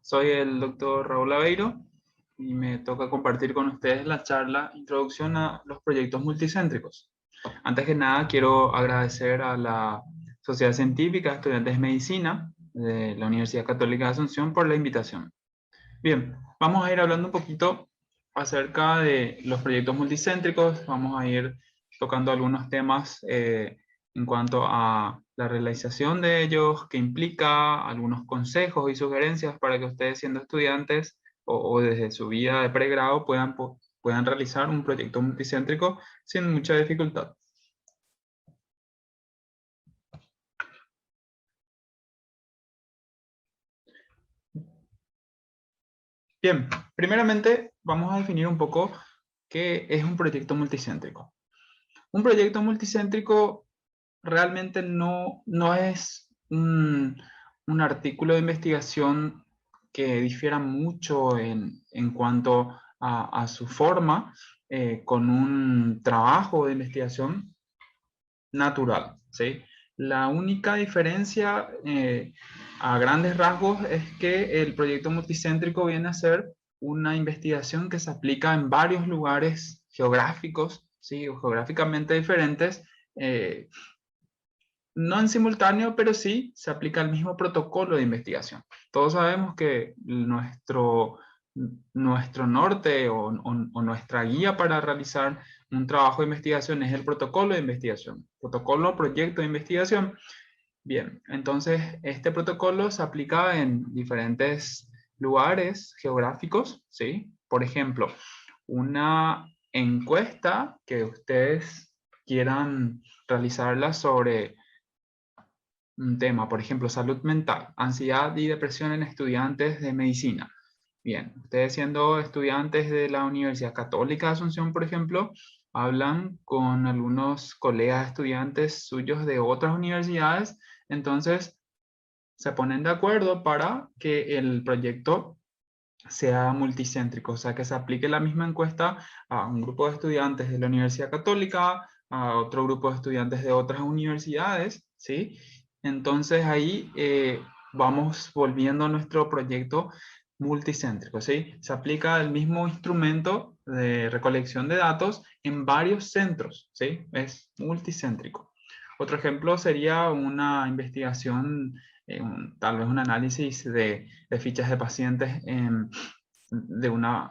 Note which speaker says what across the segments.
Speaker 1: Soy el doctor Raúl Aveiro y me toca compartir con ustedes la charla Introducción a los proyectos multicéntricos. Antes que nada, quiero agradecer a la Sociedad Científica de Estudiantes de Medicina de la Universidad Católica de Asunción por la invitación. Bien, vamos a ir hablando un poquito acerca de los proyectos multicéntricos. Vamos a ir tocando algunos temas en cuanto a la realización de ellos, qué implica, algunos consejos y sugerencias para que ustedes siendo estudiantes o desde su vida de pregrado puedan realizar un proyecto multicéntrico sin mucha dificultad. Bien, primeramente vamos a definir un poco qué es un proyecto multicéntrico. Un proyecto multicéntrico realmente no es un artículo de investigación que difiera mucho en cuanto a su forma con un trabajo de investigación natural, ¿sí? La única diferencia a grandes rasgos es que el proyecto multicéntrico viene a ser una investigación que se aplica en varios lugares geográficos, ¿sí? O geográficamente diferentes, eh, no en simultáneo, pero sí se aplica el mismo protocolo de investigación. Todos sabemos que nuestro norte o nuestra guía para realizar un trabajo de investigación es el protocolo de investigación, protocolo proyecto de investigación. Bien, entonces este protocolo se aplica en diferentes lugares geográficos, ¿sí? Por ejemplo, una encuesta que ustedes quieran realizarla sobre un tema, por ejemplo, salud mental, ansiedad y depresión en estudiantes de medicina. Bien, ustedes siendo estudiantes de la Universidad Católica de Asunción, por ejemplo, hablan con algunos colegas estudiantes suyos de otras universidades, entonces se ponen de acuerdo para que el proyecto sea multicéntrico, o sea, que se aplique la misma encuesta a un grupo de estudiantes de la Universidad Católica, a otro grupo de estudiantes de otras universidades, ¿sí? Entonces ahí vamos volviendo a nuestro proyecto multicéntrico, ¿sí? Se aplica el mismo instrumento de recolección de datos en varios centros, ¿sí? Es multicéntrico. Otro ejemplo sería una investigación, tal vez un análisis de fichas de pacientes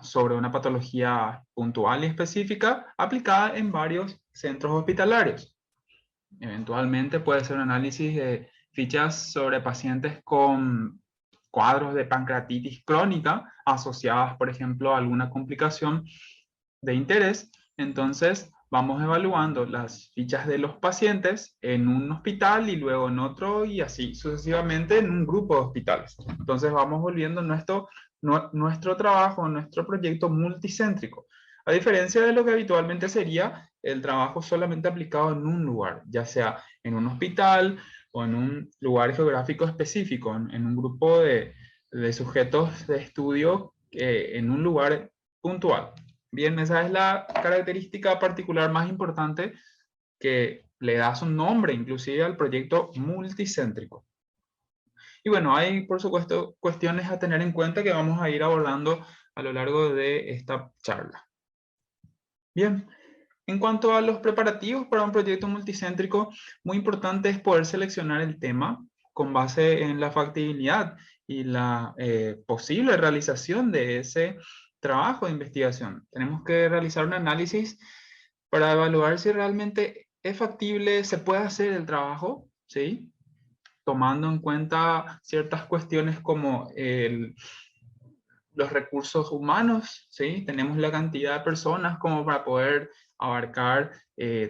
Speaker 1: sobre una patología puntual y específica aplicada en varios centros hospitalarios. Eventualmente puede ser un análisis de fichas sobre pacientes con cuadros de pancreatitis crónica asociadas, por ejemplo, a alguna complicación de interés. Entonces, vamos evaluando las fichas de los pacientes en un hospital y luego en otro y así sucesivamente en un grupo de hospitales. Entonces, vamos volviendo nuestro trabajo, nuestro proyecto multicéntrico. A diferencia de lo que habitualmente sería el trabajo solamente aplicado en un lugar, ya sea en un hospital o en un lugar geográfico específico, en un grupo de sujetos de estudio en un lugar puntual. Bien, esa es la característica particular más importante que le da su nombre inclusive al proyecto multicéntrico. Y bueno, hay por supuesto cuestiones a tener en cuenta que vamos a ir abordando a lo largo de esta charla. Bien, en cuanto a los preparativos para un proyecto multicéntrico, muy importante es poder seleccionar el tema con base en la factibilidad y la posible realización de ese trabajo de investigación. Tenemos que realizar un análisis para evaluar si realmente es factible, se puede hacer el trabajo, ¿sí? Tomando en cuenta ciertas cuestiones como los recursos humanos, ¿sí? Tenemos la cantidad de personas como para poder abarcar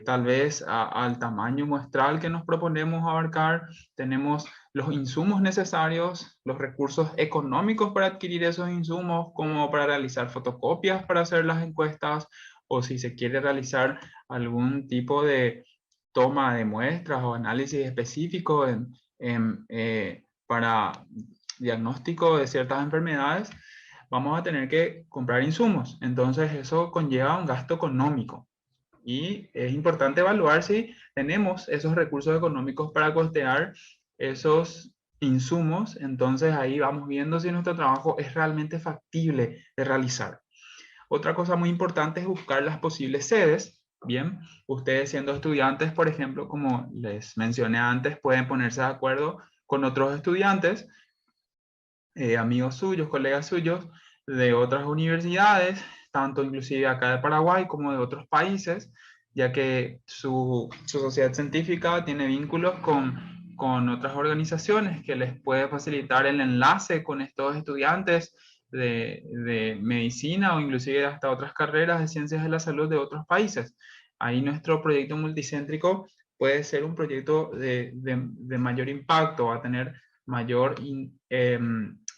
Speaker 1: tal vez al tamaño muestral que nos proponemos abarcar, tenemos los insumos necesarios, los recursos económicos para adquirir esos insumos, como para realizar fotocopias para hacer las encuestas, o si se quiere realizar algún tipo de toma de muestras o análisis específico para diagnóstico de ciertas enfermedades, vamos a tener que comprar insumos. Entonces eso conlleva un gasto económico. Y es importante evaluar si tenemos esos recursos económicos para costear esos insumos, entonces ahí vamos viendo si nuestro trabajo es realmente factible de realizar. Otra cosa muy importante es buscar las posibles sedes. Bien, ustedes siendo estudiantes, por ejemplo, como les mencioné antes, pueden ponerse de acuerdo con otros estudiantes, amigos suyos, colegas suyos de otras universidades, tanto inclusive acá de Paraguay como de otros países, ya que su sociedad científica tiene vínculos con otras organizaciones que les puede facilitar el enlace con estos estudiantes de medicina o inclusive hasta otras carreras de ciencias de la salud de otros países. Ahí nuestro proyecto multicéntrico puede ser un proyecto de mayor impacto, va a tener mayor,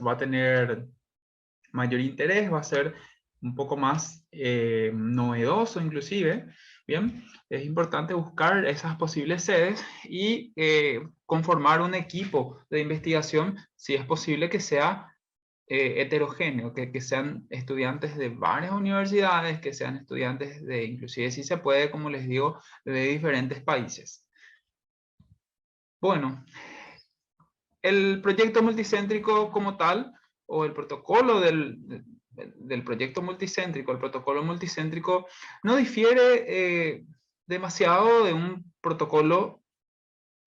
Speaker 1: va a tener mayor interés, va a ser un poco más novedoso inclusive. Bien, es importante buscar esas posibles sedes y conformar un equipo de investigación, si es posible que sea heterogéneo, que sean estudiantes de varias universidades, que sean estudiantes de, inclusive si se puede, como les digo, de diferentes países. Bueno, el proyecto multicéntrico como tal, o el protocolo del proyecto multicéntrico, el protocolo multicéntrico, no difiere demasiado de un protocolo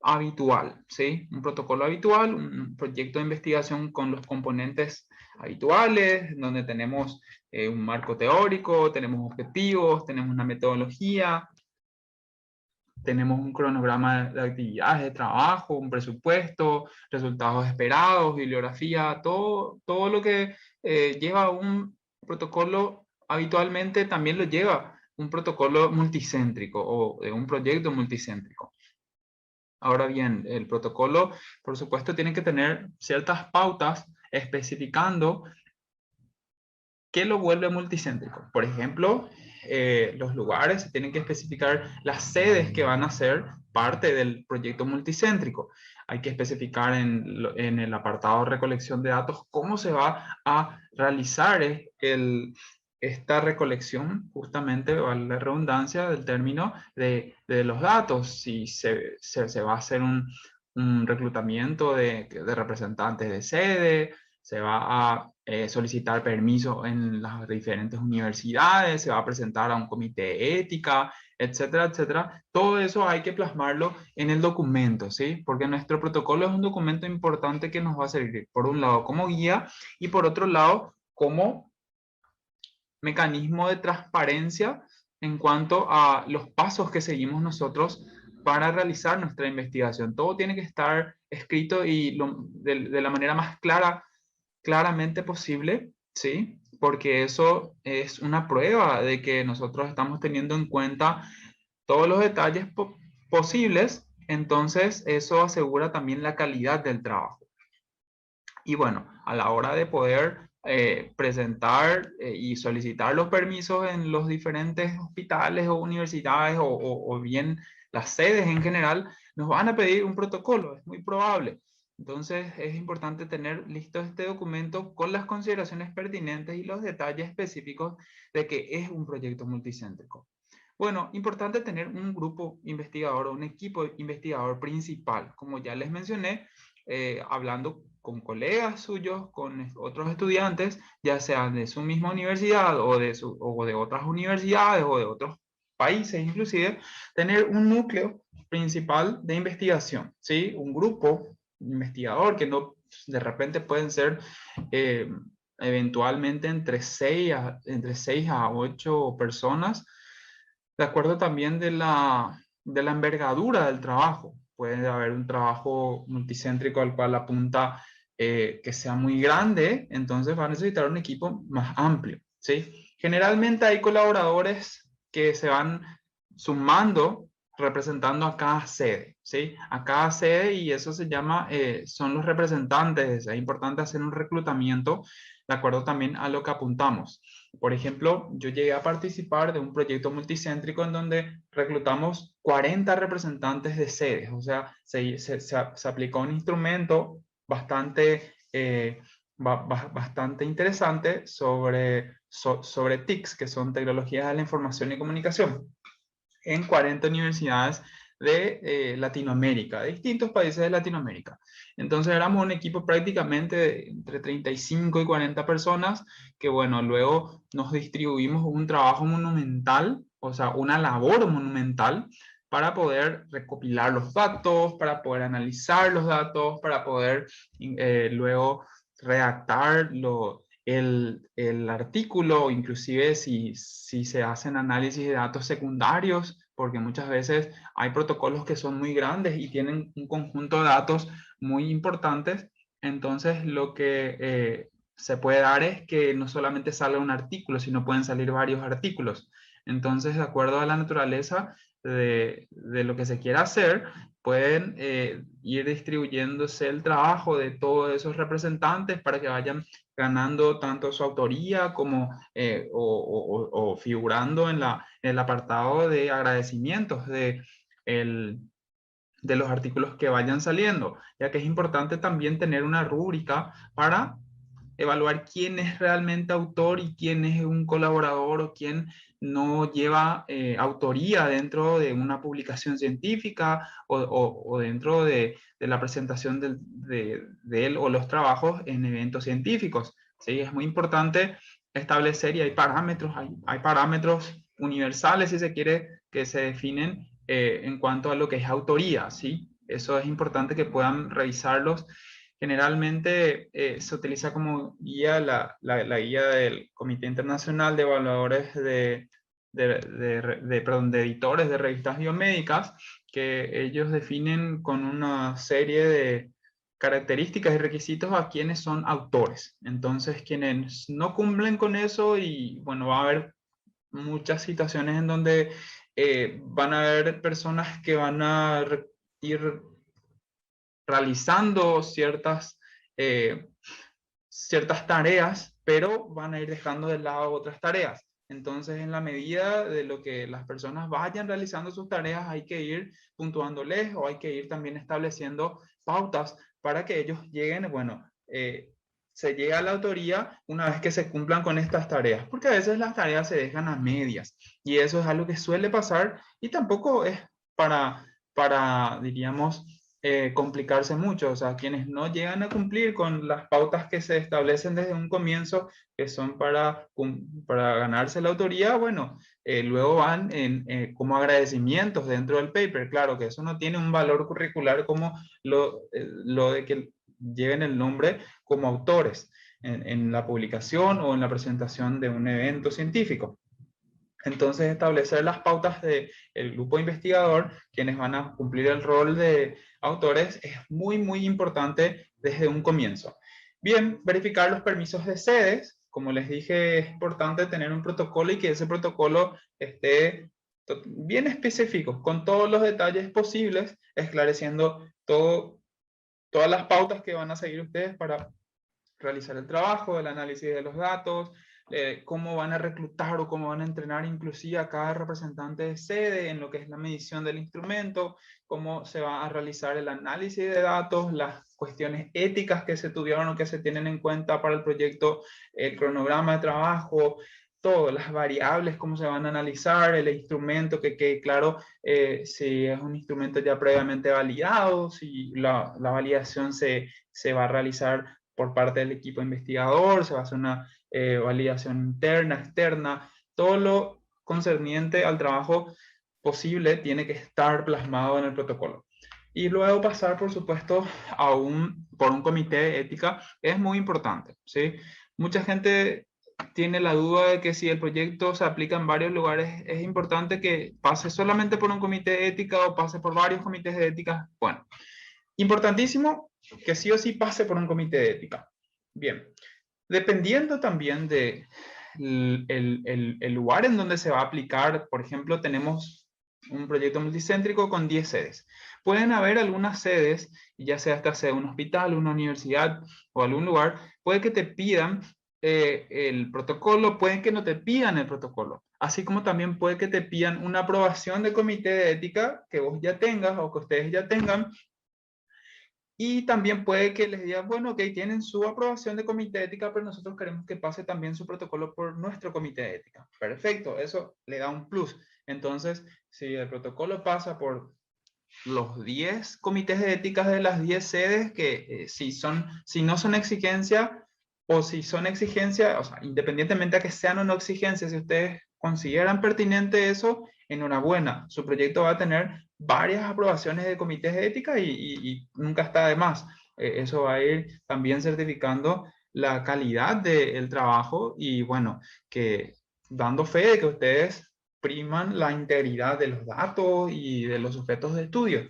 Speaker 1: habitual, ¿sí? Un protocolo habitual, un proyecto de investigación con los componentes habituales, donde tenemos un marco teórico, tenemos objetivos, tenemos una metodología, tenemos un cronograma de actividades de trabajo, un presupuesto, resultados esperados, bibliografía, todo lo que lleva un protocolo habitualmente también lo lleva un protocolo multicéntrico o un proyecto multicéntrico. Ahora bien, el protocolo, por supuesto, tiene que tener ciertas pautas especificando ¿qué lo vuelve multicéntrico? Por ejemplo, los lugares, se tienen que especificar las sedes que van a ser parte del proyecto multicéntrico. Hay que especificar en el apartado de recolección de datos cómo se va a realizar esta recolección, justamente, vale la redundancia del término de los datos. Si se va a hacer un reclutamiento de representantes de sede, se va a solicitar permiso en las diferentes universidades, se va a presentar a un comité de ética, etcétera, etcétera. Todo eso hay que plasmarlo en el documento, ¿sí? Porque nuestro protocolo es un documento importante que nos va a servir, por un lado, como guía y por otro lado, como mecanismo de transparencia en cuanto a los pasos que seguimos nosotros para realizar nuestra investigación. Todo tiene que estar escrito y de la manera más claramente posible, ¿sí? Porque eso es una prueba de que nosotros estamos teniendo en cuenta todos los detalles posibles, entonces eso asegura también la calidad del trabajo. Y bueno, a la hora de poder presentar y solicitar los permisos en los diferentes hospitales o universidades o bien las sedes en general, nos van a pedir un protocolo, es muy probable. Entonces es importante tener listo este documento con las consideraciones pertinentes y los detalles específicos de que es un proyecto multicéntrico. Bueno, importante tener un grupo investigador o un equipo investigador principal. Como ya les mencioné, hablando con colegas suyos, con otros estudiantes, ya sean de su misma universidad o de otras universidades o de otros países inclusive, tener un núcleo principal de investigación, ¿sí? Un grupo investigador que no, de repente pueden ser eventualmente entre 6 a 8 personas, de acuerdo también de la envergadura del trabajo. Puede haber un trabajo multicéntrico al cual apunta que sea muy grande, entonces va a necesitar un equipo más amplio, ¿sí? Generalmente hay colaboradores que se van sumando representando a cada sede, ¿sí? A cada sede, y eso se llama, son los representantes. Es importante hacer un reclutamiento de acuerdo también a lo que apuntamos. Por ejemplo, yo llegué a participar de un proyecto multicéntrico en donde reclutamos 40 representantes de sedes, o sea, se aplicó un instrumento bastante, bastante interesante sobre TICs, que son tecnologías de la información y comunicación, en 40 universidades de Latinoamérica, de distintos países de Latinoamérica. Entonces éramos un equipo prácticamente de entre 35 y 40 personas que, bueno, luego nos distribuimos un trabajo monumental, o sea, una labor monumental para poder recopilar los datos, para poder analizar los datos, para poder luego redactar el artículo, inclusive si se hacen análisis de datos secundarios, porque muchas veces hay protocolos que son muy grandes y tienen un conjunto de datos muy importantes. Entonces, lo que se puede dar es que no solamente salga un artículo, sino pueden salir varios artículos. Entonces, de acuerdo a la naturaleza de lo que se quiera hacer, pueden ir distribuyéndose el trabajo de todos esos representantes para que vayan ganando tanto su autoría como o figurando en el apartado de agradecimientos de los artículos que vayan saliendo, ya que es importante también tener una rúbrica para evaluar quién es realmente autor y quién es un colaborador o quién no lleva autoría dentro de una publicación científica o dentro de la presentación de él o los trabajos en eventos científicos. ¿Sí? Es muy importante establecer y hay parámetros universales, si se quiere, que se definen en cuanto a lo que es autoría. ¿Sí? Eso es importante que puedan revisarlos. Generalmente se utiliza como guía la guía del Comité Internacional de Evaluadores perdón, de editores de revistas biomédicas, que ellos definen con una serie de características y requisitos a quienes son autores. Entonces, quienes no cumplen con eso, y bueno, va a haber muchas situaciones en donde van a haber personas que van a ir realizando eh, ciertas tareas, pero van a ir dejando de lado otras tareas. Entonces, en la medida de lo que las personas vayan realizando sus tareas, hay que ir puntuándoles o hay que ir también estableciendo pautas para que ellos lleguen, bueno, se llega a la autoría una vez que se cumplan con estas tareas, porque a veces las tareas se dejan a medias y eso es algo que suele pasar y tampoco es diríamos, complicarse mucho. O sea, quienes no llegan a cumplir con las pautas que se establecen desde un comienzo, que son para ganarse la autoría, bueno, luego van como agradecimientos dentro del paper. Claro que eso no tiene un valor curricular como lo de que lleven el nombre como autores en la publicación o en la presentación de un evento científico. Entonces, establecer las pautas del grupo investigador, quienes van a cumplir el rol de autores, es muy, muy importante desde un comienzo. Bien, verificar los permisos de sedes. Como les dije, es importante tener un protocolo y que ese protocolo esté bien específico, con todos los detalles posibles, esclareciendo todas las pautas que van a seguir ustedes para realizar el trabajo, el análisis de los datos, cómo van a reclutar o cómo van a entrenar inclusive a cada representante de sede en lo que es la medición del instrumento, cómo se va a realizar el análisis de datos, las cuestiones éticas que se tuvieron o que se tienen en cuenta para el proyecto, el cronograma de trabajo, todas las variables, cómo se van a analizar, el instrumento, que quede claro si es un instrumento ya previamente validado, si la validación se va a realizar por parte del equipo investigador, se va a hacer una validación interna, externa, todo lo concerniente al trabajo posible tiene que estar plasmado en el protocolo. Y luego pasar, por supuesto, por un comité de ética es muy importante, ¿sí? Mucha gente tiene la duda de que si el proyecto se aplica en varios lugares, es importante que pase solamente por un comité de ética o pase por varios comités de ética. Bueno, importantísimo que sí o sí pase por un comité de ética. Bien, dependiendo también de el lugar en donde se va a aplicar, por ejemplo, tenemos un proyecto multicéntrico con 10 sedes. Pueden haber algunas sedes, ya sea esta sede de un hospital, una universidad o algún lugar, puede que te pidan el protocolo, puede que no te pidan el protocolo. Así como también puede que te pidan una aprobación de comité de ética que vos ya tengas o que ustedes ya tengan. Y también puede que les digan, bueno, ok, tienen su aprobación de comité de ética, pero nosotros queremos que pase también su protocolo por nuestro comité de ética. Perfecto, eso le da un plus. Entonces, si el protocolo pasa por los 10 comités de ética de las 10 sedes que si no son exigencia o si son exigencia, o sea, independientemente a que sean o no exigencias, si ustedes consideran pertinente eso, enhorabuena, su proyecto va a tener varias aprobaciones de comités de ética y nunca está de más. Eso va a ir también certificando la calidad del trabajo y bueno, que dando fe de que ustedes priman la integridad de los datos y de los sujetos de estudio.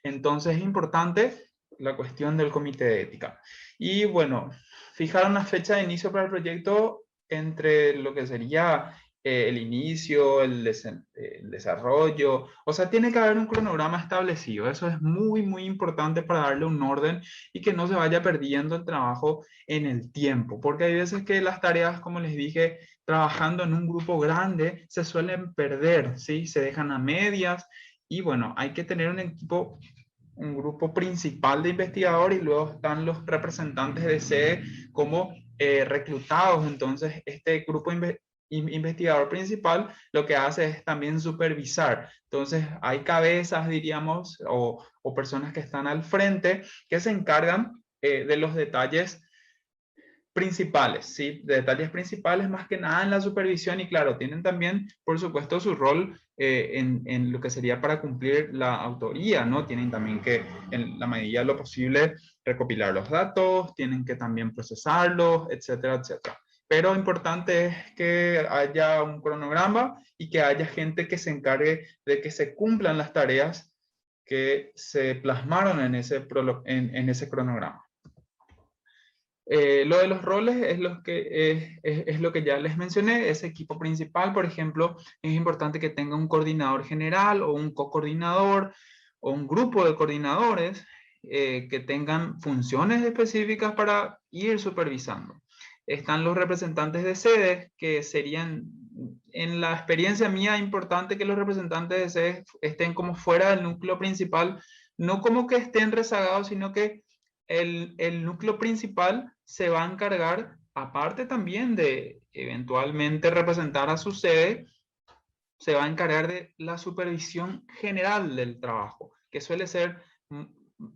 Speaker 1: Entonces es importante la cuestión del comité de ética. Y bueno, fijar una fecha de inicio para el proyecto entre lo que sería el inicio, el desarrollo, o sea, tiene que haber un cronograma establecido. Eso es muy, muy importante para darle un orden y que no se vaya perdiendo el trabajo en el tiempo, porque hay veces que las tareas, como les dije, trabajando en un grupo grande, se suelen perder, ¿sí? Se dejan a medias y bueno, hay que tener un grupo principal de investigadores y luego están los representantes de sede como reclutados. Entonces, este grupo investigador principal lo que hace es también supervisar. Entonces, hay cabezas, diríamos, o personas que están al frente que se encargan de los detalles principales, ¿sí? De detalles principales más que nada en la supervisión y claro, tienen también, por supuesto, su rol en lo que sería para cumplir la autoría, ¿no? Tienen también que, en la medida de lo posible, recopilar los datos, tienen que también procesarlos, etcétera, etcétera. Pero importante es que haya un cronograma y que haya gente que se encargue de que se cumplan las tareas que se plasmaron en ese cronograma. Lo de los roles es lo que ya les mencioné. Ese equipo principal, por ejemplo, es importante que tenga un coordinador general o un co-coordinador o un grupo de coordinadores que tengan funciones específicas para ir supervisando. Están los representantes de sedes, que serían, en la experiencia mía, importante que los representantes de sedes estén como fuera del núcleo principal, no como que estén rezagados, sino que el núcleo principal se va a encargar, aparte también de eventualmente representar a su sede, se va a encargar de la supervisión general del trabajo, que suele ser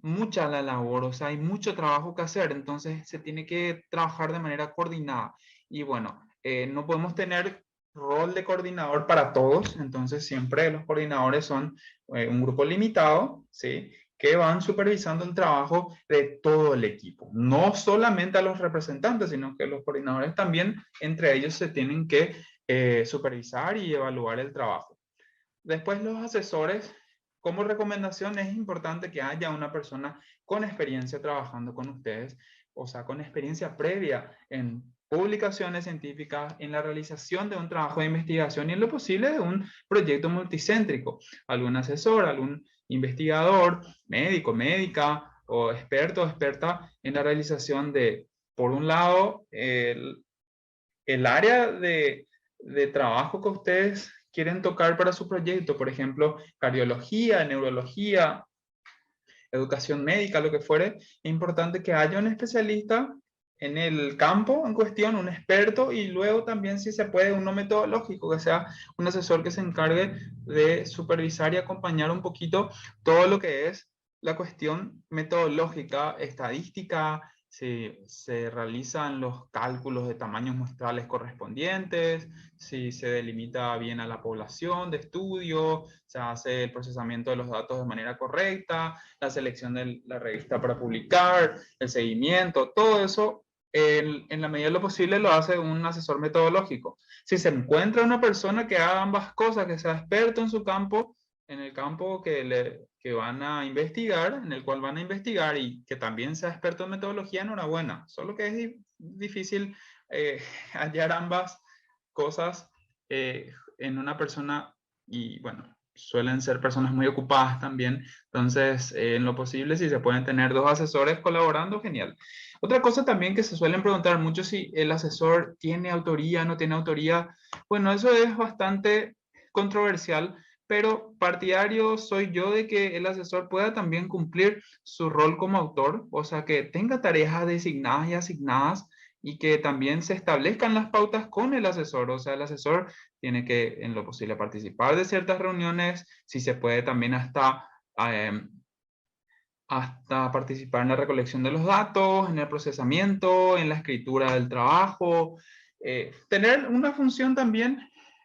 Speaker 1: mucha la labor, o sea, hay mucho trabajo que hacer, entonces se tiene que trabajar de manera coordinada. Y bueno, no podemos tener rol de coordinador para todos, entonces siempre los coordinadores son un grupo limitado, ¿sí? Que van supervisando el trabajo de todo el equipo, no solamente a los representantes, sino que los coordinadores también entre ellos se tienen que supervisar y evaluar el trabajo. Después los asesores, como recomendación es importante que haya una persona con experiencia trabajando con ustedes, o sea, con experiencia previa en publicaciones científicas, en la realización de un trabajo de investigación y en lo posible de un proyecto multicéntrico. Algún asesor, algún investigador, médico, médica o experto o experta en la realización de, por un lado, el área de trabajo que ustedes quieren tocar para su proyecto, por ejemplo, cardiología, neurología, educación médica, lo que fuere, es importante que haya un especialista en el campo en cuestión, un experto, y luego también, si se puede, uno metodológico, que sea un asesor que se encargue de supervisar y acompañar un poquito todo lo que es la cuestión metodológica, estadística, si se realizan los cálculos de tamaños muestrales correspondientes, si se delimita bien a la población de estudio, se hace el procesamiento de los datos de manera correcta, la selección de la revista para publicar, el seguimiento, todo eso en la medida de lo posible lo hace un asesor metodológico. Si se encuentra una persona que haga ambas cosas, que sea experto en su campo, en el campo que van a investigar, en el cual van a investigar y que también sea experto en metodología, enhorabuena. Solo que es difícil hallar ambas cosas en una persona y bueno, suelen ser personas muy ocupadas también. Entonces, en lo posible, si se pueden tener dos asesores colaborando, genial. Otra cosa también que se suelen preguntar mucho si el asesor tiene autoría, no tiene autoría. Bueno, eso es bastante controversial, pero partidario soy yo de que el asesor pueda también cumplir su rol como autor, o sea, que tenga tareas designadas y asignadas y que también se establezcan las pautas con el asesor, o sea, el asesor tiene que, en lo posible, participar de ciertas reuniones, si se puede también hasta hasta participar en la recolección de los datos, en el procesamiento, en la escritura del trabajo, tener una función también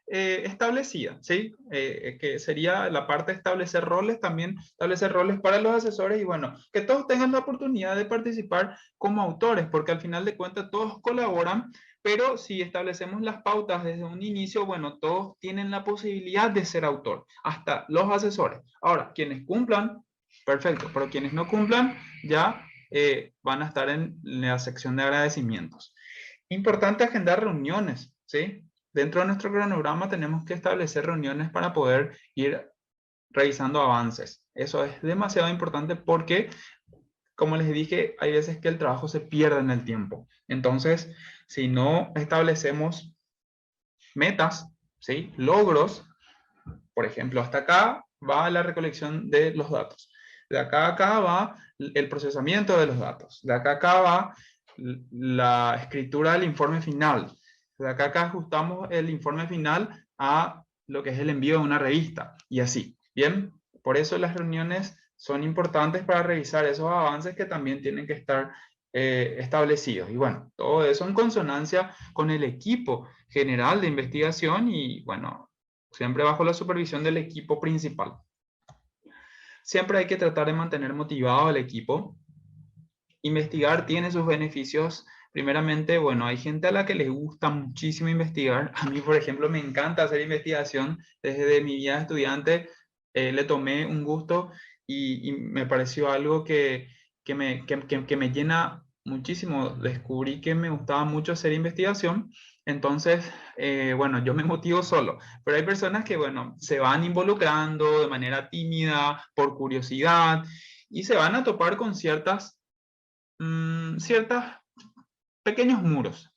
Speaker 1: establecida, ¿sí? Que sería la parte de establecer roles, también establecer roles para los asesores y bueno, que todos tengan la oportunidad de participar como autores, porque al final de cuentas todos colaboran, pero si establecemos las pautas desde un inicio, bueno, todos tienen la posibilidad de ser autor, hasta los asesores. Ahora, quienes cumplan, perfecto, pero quienes no cumplan ya van a estar en la sección de agradecimientos. Importante agendar reuniones, ¿sí? Dentro de nuestro cronograma tenemos que establecer reuniones para poder ir revisando avances. Eso es demasiado importante porque, como les dije, hay veces que el trabajo se pierde en el tiempo. Entonces, si no establecemos metas, ¿sí? Logros, por ejemplo, hasta acá va la recolección de los datos. De acá a acá va el procesamiento de los datos. De acá a acá va la escritura del informe final. De acá a acá ajustamos el informe final a lo que es el envío de una revista y así. Bien, por eso las reuniones son importantes para revisar esos avances que también tienen que estar establecidos. Y bueno, todo eso en consonancia con el equipo general de investigación y bueno, siempre bajo la supervisión del equipo principal. Siempre hay que tratar de mantener motivado al equipo. Investigar tiene sus beneficios. Primeramente, bueno, hay gente a la que les gusta muchísimo investigar. A mí, por ejemplo, me encanta hacer investigación. Desde mi vida de estudiante le tomé un gusto y me pareció algo que me llena muchísimo. Descubrí que me gustaba mucho hacer investigación. Entonces, bueno, yo me motivo solo, pero hay personas que, bueno, se van involucrando de manera tímida, por curiosidad, y se van a topar con ciertas pequeños muros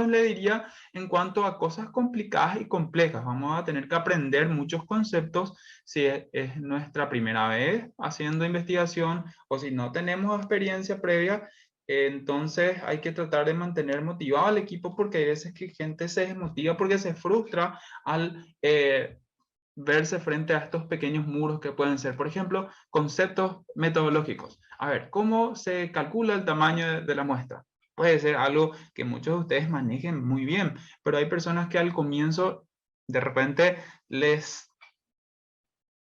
Speaker 1: le diría en cuanto a cosas complicadas y complejas. Vamos a tener que aprender muchos conceptos si es nuestra primera vez haciendo investigación o si no tenemos experiencia previa. Entonces hay que tratar de mantener motivado al equipo porque hay veces que gente se desmotiva porque se frustra al verse frente a estos pequeños muros que pueden ser, por ejemplo, conceptos metodológicos. A ver, ¿cómo se calcula el tamaño de la muestra? Puede ser algo que muchos de ustedes manejen muy bien, pero hay personas que al comienzo de repente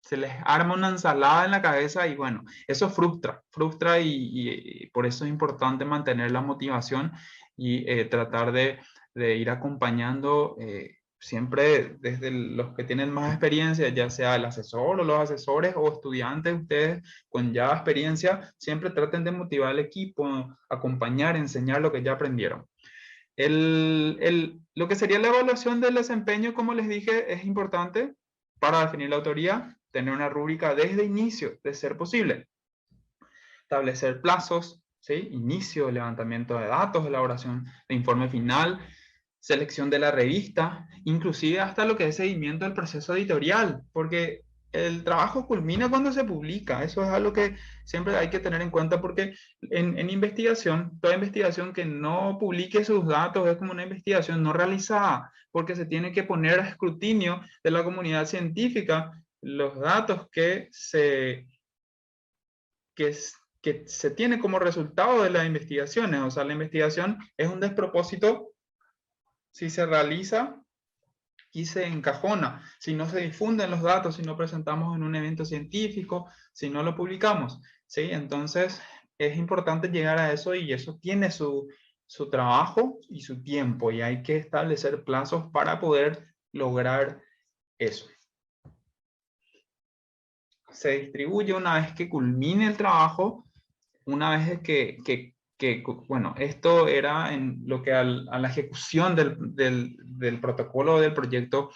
Speaker 1: se les arma una ensalada en la cabeza y bueno, eso frustra y por eso es importante mantener la motivación y tratar de ir acompañando siempre desde los que tienen más experiencia, ya sea el asesor o los asesores o estudiantes, ustedes con ya experiencia, siempre traten de motivar al equipo, acompañar, enseñar lo que ya aprendieron. Lo que sería la evaluación del desempeño, como les dije, es importante para definir la autoría, tener una rúbrica desde inicio, de ser posible. Establecer plazos, ¿sí? Inicio, levantamiento de datos, elaboración de informe final, selección de la revista, inclusive hasta lo que es seguimiento del proceso editorial, porque el trabajo culmina cuando se publica. Eso es algo que siempre hay que tener en cuenta porque en investigación, toda investigación que no publique sus datos es como una investigación no realizada, porque se tiene que poner a escrutinio de la comunidad científica los datos que, que se tiene como resultado de las investigaciones. O sea, la investigación es un despropósito si se realiza y se encajona, si no se difunden los datos, si no presentamos en un evento científico, si no lo publicamos, ¿sí? Entonces, es importante llegar a eso y eso tiene su trabajo y su tiempo y hay que establecer plazos para poder lograr eso. Se distribuye una vez que culmine el trabajo, una vez bueno, esto era en lo que a la ejecución del protocolo del proyecto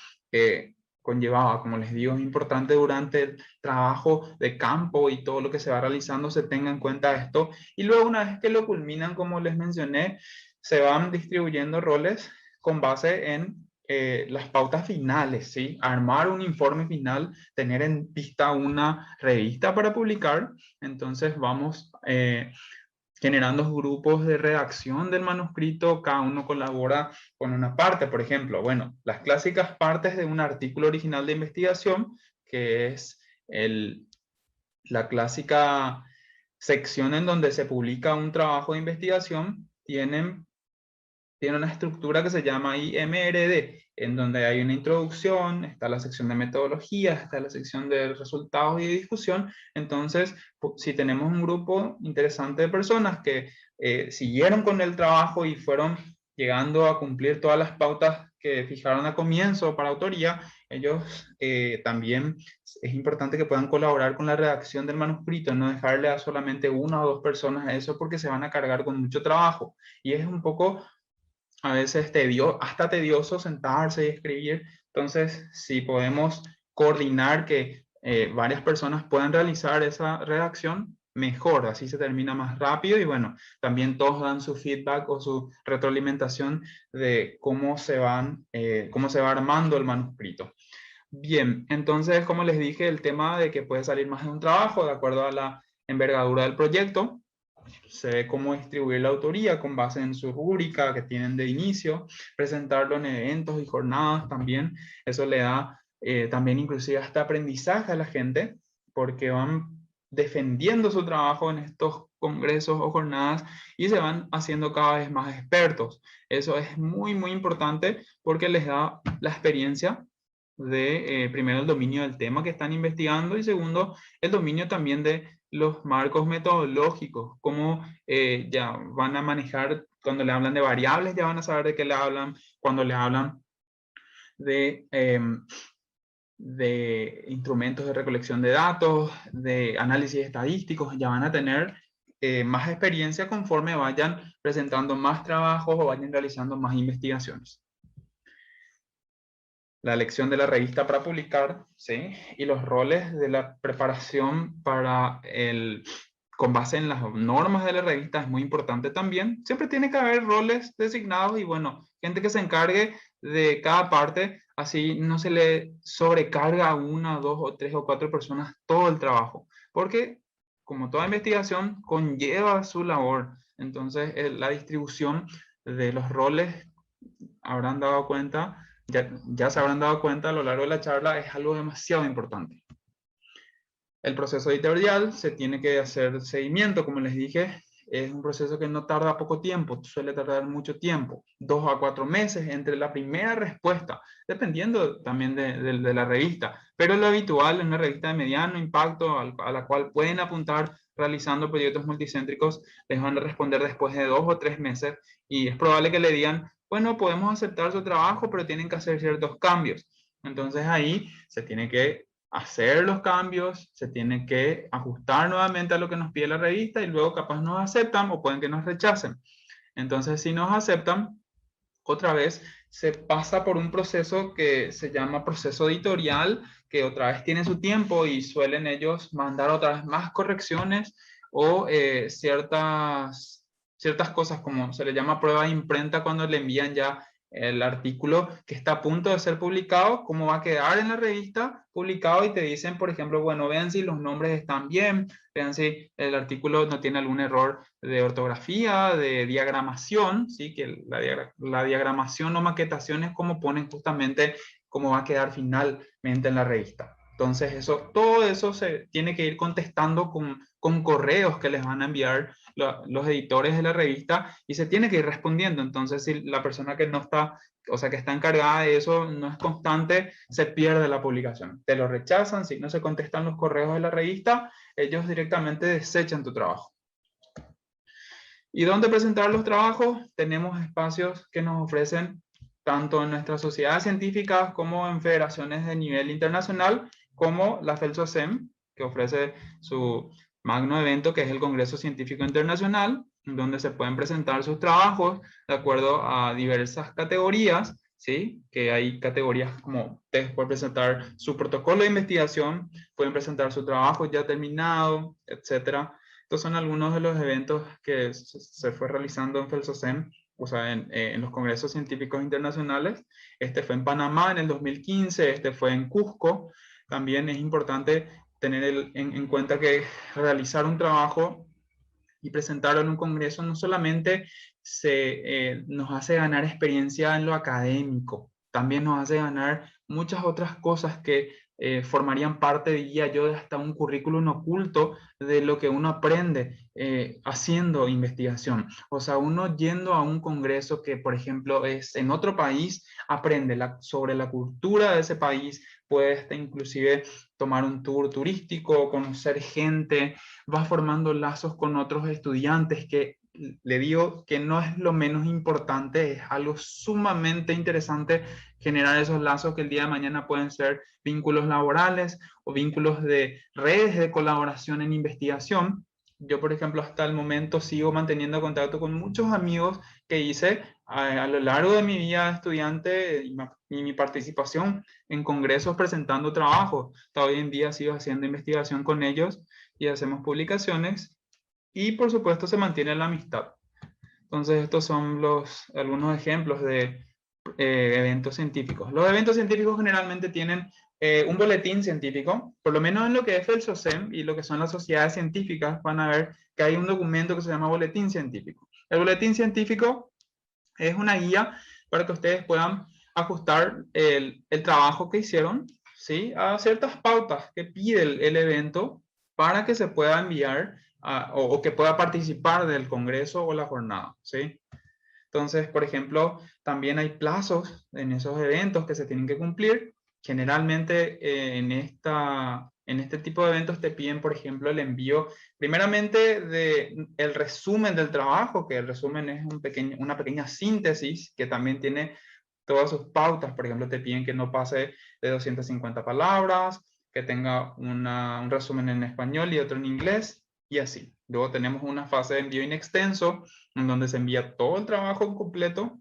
Speaker 1: conllevaba. Como les digo, es importante durante el trabajo de campo y todo lo que se va realizando se tenga en cuenta esto. Y luego una vez que lo culminan, como les mencioné, se van distribuyendo roles con base en las pautas finales, ¿sí? Armar un informe final, tener en vista una revista para publicar. Entonces vamos generando grupos de redacción del manuscrito, cada uno colabora con una parte, por ejemplo, bueno, las clásicas partes de un artículo original de investigación, que es La clásica sección en donde se publica un trabajo de investigación tiene una estructura que se llama IMRD, en donde hay una introducción, está la sección de metodología, está la sección de resultados y de discusión. Entonces, si tenemos un grupo interesante de personas que siguieron con el trabajo y fueron llegando a cumplir todas las pautas que fijaron a comienzo para autoría, ellos también es importante que puedan colaborar con la redacción del manuscrito, no dejarle a solamente una o dos personas eso porque se van a cargar con mucho trabajo. Y es un poco a veces hasta tedioso sentarse y escribir. Entonces, si podemos coordinar que varias personas puedan realizar esa redacción, mejor, así se termina más rápido y bueno, también todos dan su feedback o su retroalimentación de cómo se va armando el manuscrito. Bien, entonces, como les dije, el tema de que puede salir más de un trabajo de acuerdo a la envergadura del proyecto. Se ve cómo distribuir la autoría con base en su rúbrica que tienen de inicio, presentarlo en eventos y jornadas también. Eso le da también inclusive hasta aprendizaje a la gente, porque van defendiendo su trabajo en estos congresos o jornadas y se van haciendo cada vez más expertos. Eso es muy, muy importante porque les da la experiencia de, primero, el dominio del tema que están investigando y segundo, el dominio también de los marcos metodológicos, cómo ya van a manejar, cuando le hablan de variables, ya van a saber de qué le hablan, cuando le hablan de, de instrumentos de recolección de datos, de análisis estadísticos, ya van a tener más experiencia conforme vayan presentando más trabajos o vayan realizando más investigaciones. La elección de la revista para publicar, ¿sí? Y los roles de la preparación con base en las normas de la revista es muy importante también. Siempre tiene que haber roles designados y bueno, gente que se encargue de cada parte, así no se le sobrecarga a una, dos o tres o cuatro personas todo el trabajo, porque como toda investigación conlleva su labor. Entonces, la distribución de los roles, habrán dado cuenta, ya se habrán dado cuenta a lo largo de la charla, es algo demasiado importante. El proceso editorial se tiene que hacer seguimiento, como les dije, es un proceso que no tarda poco tiempo, suele tardar mucho tiempo, 2 a 4 meses entre la primera respuesta, dependiendo también de la revista, pero lo habitual en una revista de mediano impacto a la cual pueden apuntar realizando proyectos multicéntricos, les van a responder después de 2 o 3 meses y es probable que le digan, bueno, podemos aceptar su trabajo, pero tienen que hacer ciertos cambios. Entonces ahí se tiene que hacer los cambios, se tiene que ajustar nuevamente a lo que nos pide la revista y luego capaz nos aceptan o pueden que nos rechacen. Entonces, si nos aceptan, otra vez se pasa por un proceso que se llama proceso editorial, que otra vez tiene su tiempo y suelen ellos mandar otra vez más correcciones o ciertas cosas como se le llama prueba de imprenta cuando le envían ya el artículo que está a punto de ser publicado, cómo va a quedar en la revista publicado y te dicen, por ejemplo, bueno, vean si los nombres están bien, vean si el artículo no tiene algún error de ortografía, de diagramación, ¿sí? Que la diagramación o maquetación es como ponen justamente cómo va a quedar finalmente en la revista. Entonces, todo eso se tiene que ir contestando con correos que les van a enviar los editores de la revista y se tiene que ir respondiendo. Entonces, si la persona que no está, o sea, que está encargada de eso no es constante, se pierde la publicación. Te lo rechazan, si no se contestan los correos de la revista, ellos directamente desechan tu trabajo. ¿Y dónde presentar los trabajos? Tenemos espacios que nos ofrecen tanto en nuestras sociedades científicas como en federaciones de nivel internacional, como la FELSOCEM, que ofrece su magno evento, que es el Congreso Científico Internacional, donde se pueden presentar sus trabajos de acuerdo a diversas categorías, ¿sí? Que hay categorías como ustedes pueden presentar su protocolo de investigación, pueden presentar su trabajo ya terminado, etcétera. Estos son algunos de los eventos que se fue realizando en FELSOCEM, o sea, en los congresos científicos internacionales. Este fue en Panamá en el 2015, este fue en Cusco. También es importante tener en cuenta que realizar un trabajo y presentarlo en un congreso no solamente nos hace ganar experiencia en lo académico, también nos hace ganar muchas otras cosas que formarían parte, diría yo, de hasta un currículum oculto de lo que uno aprende haciendo investigación. O sea, uno yendo a un congreso que, por ejemplo, es en otro país, aprende sobre la cultura de ese país, puede hasta inclusive tomar un tour turístico, conocer gente, va formando lazos con otros estudiantes que le digo que no es lo menos importante, es algo sumamente interesante generar esos lazos que el día de mañana pueden ser vínculos laborales o vínculos de redes de colaboración en investigación. Yo, por ejemplo, hasta el momento sigo manteniendo contacto con muchos amigos que hice a lo largo de mi vida de estudiante y mi participación en congresos presentando trabajos. Hasta hoy en día sigo haciendo investigación con ellos y hacemos publicaciones y por supuesto se mantiene la amistad. Entonces estos son algunos ejemplos de eventos científicos. Los eventos científicos generalmente tienen un boletín científico, por lo menos en lo que es el SOCEM y lo que son las sociedades científicas, van a ver que hay un documento que se llama boletín científico. El boletín científico es una guía para que ustedes puedan ajustar el trabajo que hicieron, ¿sí?, a ciertas pautas que pide el evento para que se pueda enviar o que pueda participar del congreso o la jornada, ¿sí? Entonces, por ejemplo, también hay plazos en esos eventos que se tienen que cumplir. Generalmente en este tipo de eventos te piden, por ejemplo, el envío primeramente el resumen del trabajo, que el resumen es una pequeña síntesis que también tiene todas sus pautas. Por ejemplo, te piden que no pase de 250 palabras, que tenga un resumen en español y otro en inglés, y así. Luego tenemos una fase de envío in extenso, en donde se envía todo el trabajo completo.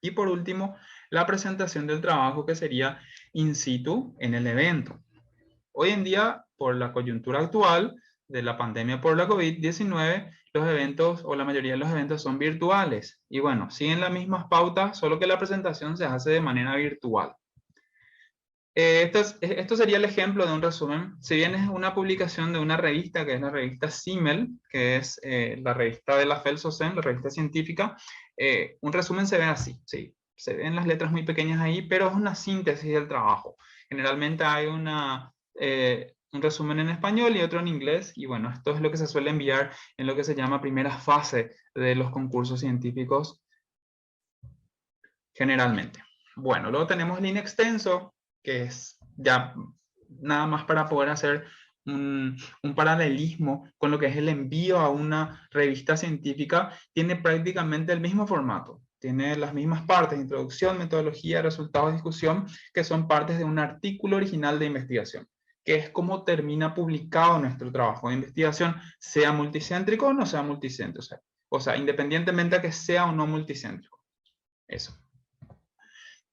Speaker 1: Y por último, la presentación del trabajo, que sería in situ en el evento. Hoy en día, por la coyuntura actual de la pandemia por la COVID-19, los eventos o la mayoría de los eventos son virtuales. Y bueno, siguen las mismas pautas, solo que la presentación se hace de manera virtual. Esto sería el ejemplo de un resumen. Si bien es una publicación de una revista, que es la revista CIMEL, que es la revista de la FELSOCEM, la revista científica, un resumen se ve así, sí. Se ven las letras muy pequeñas ahí, pero es una síntesis del trabajo. Generalmente hay un resumen en español y otro en inglés, y bueno, esto es lo que se suele enviar en lo que se llama primera fase de los concursos científicos, generalmente. Bueno, luego tenemos el in extenso, que es ya nada más para poder hacer un paralelismo con lo que es el envío a una revista científica. Tiene prácticamente el mismo formato, tiene las mismas partes: introducción, metodología, resultados, discusión, que son partes de un artículo original de investigación, que es como termina publicado nuestro trabajo de investigación, sea multicéntrico o no sea multicéntrico, o sea, independientemente de que sea o no multicéntrico. Eso.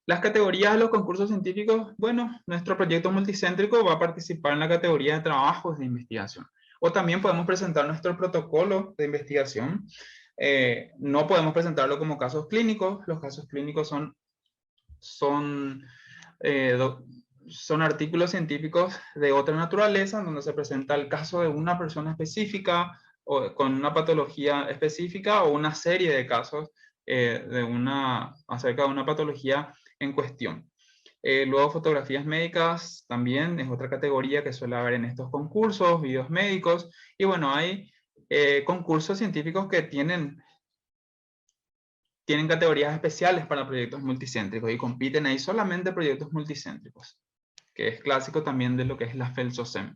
Speaker 1: Las categorías de los concursos científicos, bueno, nuestro proyecto multicéntrico va a participar en la categoría de trabajos de investigación. O también podemos presentar nuestro protocolo de investigación. No podemos presentarlo como casos clínicos. Los casos clínicos son artículos científicos de otra naturaleza, en donde se presenta el caso de una persona específica o con una patología específica, o una serie de casos acerca de una patología en cuestión. Luego, fotografías médicas también es otra categoría que suele haber en estos concursos, videos médicos, y bueno, hay concursos científicos que tienen categorías especiales para proyectos multicéntricos y compiten ahí solamente proyectos multicéntricos, que es clásico también de lo que es la FELSOCEM.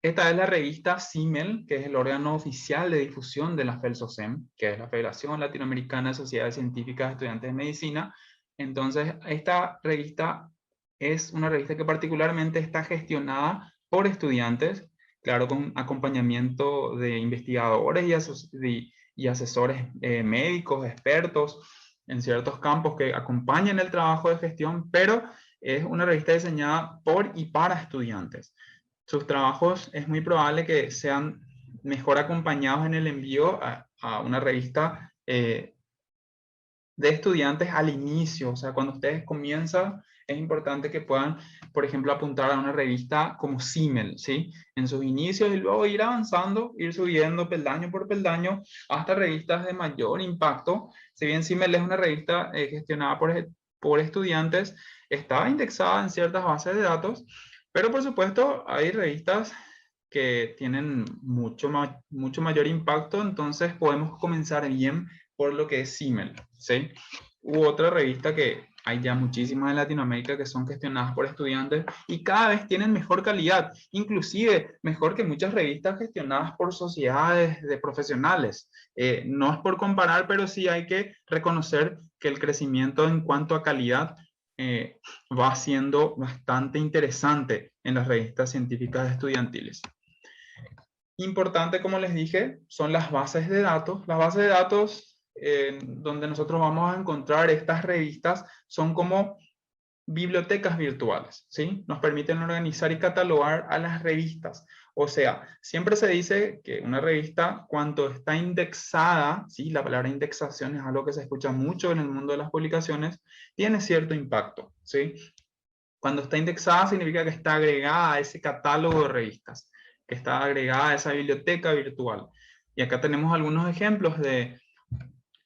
Speaker 1: Esta es la revista CIMEL, que es el órgano oficial de difusión de la FELSOCEM, que es la Federación Latinoamericana de Sociedades Científicas de Estudiantes de Medicina. Entonces, esta revista es una revista que particularmente está gestionada por estudiantes, claro, con acompañamiento de investigadores y asesores médicos, expertos en ciertos campos que acompañan el trabajo de gestión, pero es una revista diseñada por y para estudiantes. Sus trabajos es muy probable que sean mejor acompañados en el envío a una revista de estudiantes al inicio. O sea, cuando ustedes comienzan, es importante que puedan, por ejemplo, apuntar a una revista como CIMEL, ¿sí?, en sus inicios, y luego ir avanzando, ir subiendo peldaño por peldaño hasta revistas de mayor impacto. Si bien CIMEL es una revista gestionada por estudiantes está indexada en ciertas bases de datos, pero por supuesto hay revistas que tienen mucho mayor impacto, entonces podemos comenzar bien por lo que es CIMEL, ¿sí? U otra revista que hay ya muchísimas en Latinoamérica que son gestionadas por estudiantes y cada vez tienen mejor calidad, inclusive mejor que muchas revistas gestionadas por sociedades de profesionales. No es por comparar, pero sí hay que reconocer que el crecimiento en cuanto a calidad va siendo bastante interesante en las revistas científicas estudiantiles. Importante, como les dije, son las bases de datos. Las bases de datos donde nosotros vamos a encontrar estas revistas son como bibliotecas virtuales, ¿sí? Nos permiten organizar y catalogar a las revistas. O sea, siempre se dice que una revista, cuando está indexada, ¿sí? La palabra indexación es algo que se escucha mucho en el mundo de las publicaciones, tiene cierto impacto, ¿sí? Cuando está indexada significa que está agregada a ese catálogo de revistas, que está agregada a esa biblioteca virtual. Y acá tenemos algunos ejemplos de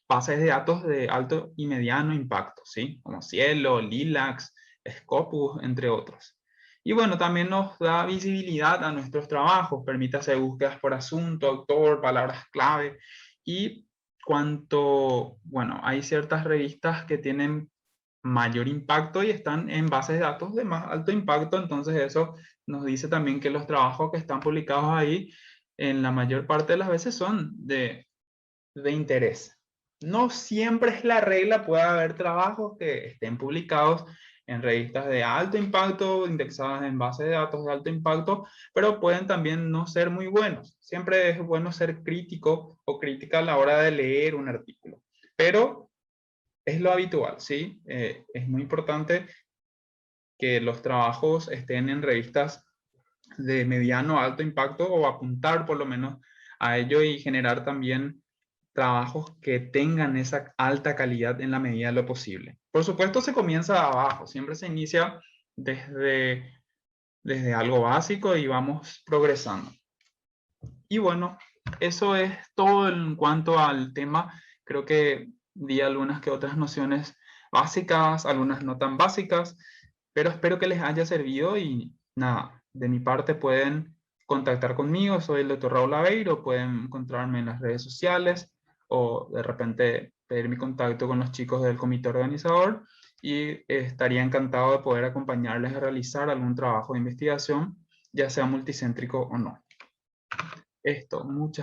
Speaker 1: bases de datos de alto y mediano impacto, ¿sí? Como Cielo, Lilacs, Scopus, entre otros. Y bueno, también nos da visibilidad a nuestros trabajos, permite hacer búsquedas por asunto, autor, palabras clave. Y bueno, hay ciertas revistas que tienen mayor impacto y están en bases de datos de más alto impacto, entonces eso nos dice también que los trabajos que están publicados ahí en la mayor parte de las veces son de interés. No siempre es la regla, puede haber trabajos que estén publicados en revistas de alto impacto, indexadas en bases de datos de alto impacto, pero pueden también no ser muy buenos. Siempre es bueno ser crítico o crítica a la hora de leer un artículo, pero es lo habitual, ¿sí? Es muy importante que los trabajos estén en revistas de mediano a alto impacto o apuntar por lo menos a ello y generar también trabajos que tengan esa alta calidad en la medida de lo posible. Por supuesto, se comienza de abajo, siempre se inicia desde algo básico y vamos progresando. Y bueno, eso es todo en cuanto al tema. Creo que di algunas que otras nociones básicas, algunas no tan básicas, pero espero que les haya servido y nada, de mi parte pueden contactar conmigo, soy el doctor Raúl Aveiro, pueden encontrarme en las redes sociales o de repente pedir mi contacto con los chicos del comité organizador y estaría encantado de poder acompañarles a realizar algún trabajo de investigación, ya sea multicéntrico o no. Muchas